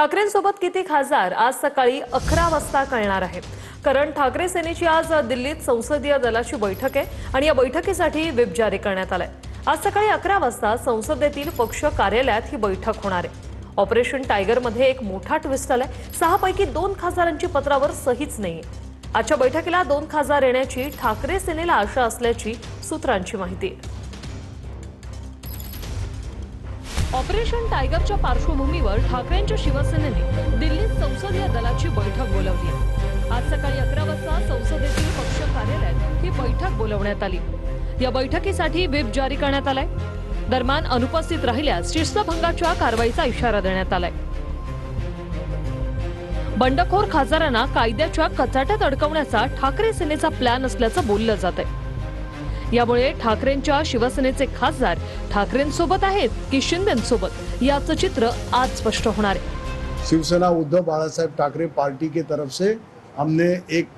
ठाकरेंसोबत किती खासदार आज सकाळी 11 वाजता कळणार आहे। कारण ठाकरे सेनेची आज दिल्लीत संसदीय दलाची बैठक आहे आणि या बैठकीसाठी व्हिप जारी करण्यात आलाय। आज सकाळी 11 वाजता संसदेतील पक्ष कार्यालयात ही बैठक होणार आहे। ऑपरेशन टायगर मध्ये एक मोठा ट्विस्ट आलाय। 6 पैकी 2 खासदारांची पत्रावर सहीच नाहीये। आजच्या बैठकीला 2 खासदार येण्याची ठाकरे सेनेला आशा असल्याची सूत्रांची माहिती आहे। ऑपरेशन टायगरच्या पार्श्वभूमीवर ठाकरेंच्या शिवसेनेने दिल्लीत संसदीय दलाची बैठक बोलावली आहे। आज सकाळी 11 वाजता संसदेतील पक्ष कार्यालयात ही बैठक बोलावण्यात आली। या बैठकीसाठी व्हिप जारी करण्यात आलाय। दरम्यान अनुपस्थित राहिल्यास शिस्तभंगाच्या कारवाईचा इशारा देण्यात आलाय। बंडखोर खासदारांना कायद्याच्या कचाट्यात अडकवण्याचा ठाकरे सेनेचा प्लॅन असल्याचं बोललं जात आहे। यामुळे ठाकरेंच्या शिवसेनेचे खासदार ठाकरेंसोबत आहेत की शिंदेंसोबत याचं चित्र आज स्पष्ट होणार आहे। शिवसेना उद्धव बाळासाहेब ठाकरे पार्टी की तरफ से हमने एक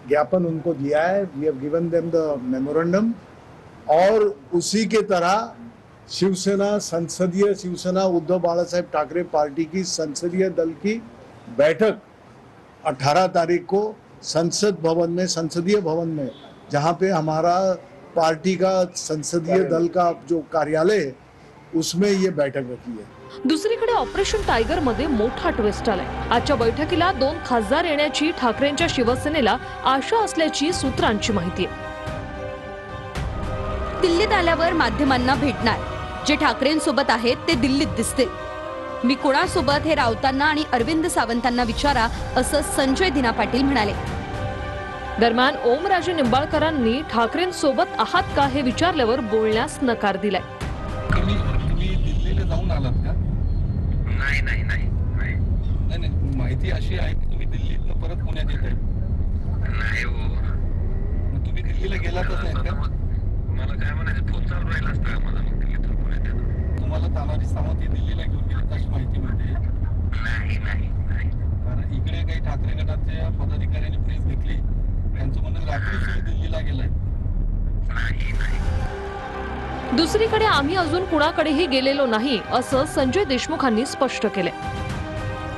ज्ञापन उनको दिया है। We have given them the memorandum और उसी के तरह शिवसेना उद्धव बाळासाहेब ठाकरे पार्टी की संसदीय दल की बैठक 18 तारीख को संसदीय भवन में जहां पे हमारा पार्टी का संसदीय दल का जो कार्यालय है उसमें ये बैठक रखी है। दुसरीकडे ऑपरेशन टायगर मध्ये मोठा ट्विस्ट आलाय। आजच्या बैठकीला 2 खासदार येण्याची ठाकरेंच्या शिवसेनेला आशा असल्याची सूत्रांची माहिती आहे। दिल्लीत आल्यावर माध्यमांना भेटणार जे ठाकरेंसोबत आहेत ते दिल्लीत दिसतील। मी कोणासोबत हे राऊतांना आणि अरविंद सावंतांना विचारा असं संजय दिना पाटील म्हणाले। दरम्यान ओमराजे निंबाळकरांनी ठाकरेंसोबत आहात का हे विचारल्यावर बोलण्यास नकार दिलाय। तुम्ही दिल्लीला जाऊन आलात का? नाही माहिती अशी आहे की तुम्ही दिल्लीतनं परत पुण्यात येत आहे। नाही हो, मग तुम्ही दिल्लीला गेलातच नाहीत का? मला काय म्हणायचं, फोन चालू राहिला असता का मला मग दिल्लीतून पुण्यात येतो? तुम्हाला तानाजी सावंत हे दिल्लीला घेऊन गेले अशी माहिती मिळते। नाही कारण इकडे काही ठाकरे गटाच्या पदाधिकाऱ्यांनी प्रेस घेतली, त्यांचं म्हणणं रात्रीच दिल्लीला गेलाय। नाही दुसरीकडे आम्ही अजून कुणाकडेही गेलेलो नाही असं संजय देशमुखांनी स्पष्ट केले।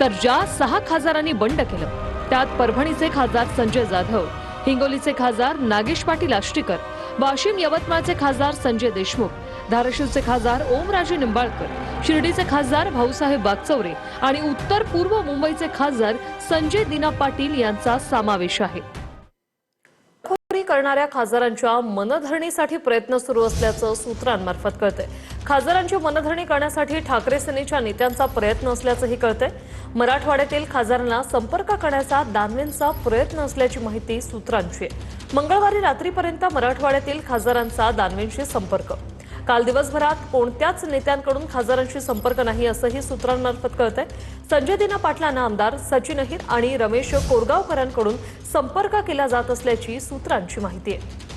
तर ज्या 6 खासदारांनी बंड केलं त्यात परभणीचे खासदार संजय जाधव, हिंगोलीचे खासदार नागेश पाटील आष्टीकर, वाशिम यवतमाळचे खासदार संजय देशमुख, धाराशिवचे खासदार ओमराजे निंबाळकर, शिर्डीचे खासदार भाऊसाहेब वागचौरे आणि उत्तर पूर्व मुंबईचे खासदार संजय दिना पाटील यांचा समावेश आहे। करणाऱ्या खासदारांच्या मनधरणीसाठी प्रयत्न सुरू असल्याचं सूत्रांमार्फत कळतंय। खासदारांची मनधरणी करण्यासाठी ठाकरे सेनेच्या नेत्यांचा प्रयत्न असल्याचंही कळतंय। मराठवाड्यातील खासदारांना संपर्क करण्याचा दानवेंचा प्रयत्न असल्याची माहिती सूत्रांची आहे। मंगळवारी रात्रीपर्यंत मराठवाड्यातील खासदारांचा दानवेंशी संपर्क। काल दिवसभरात कोणत्याच नेत्यांकडून खासदारांशी संपर्क नाही असंही सूत्रांमार्फत कळतंय। संजय दिना पाटलांना आमदार सचिन अहिर आणि रमेश कोरगावकरांकडून संपर्क केला जात असल्याची सूत्रांची माहिती आहे।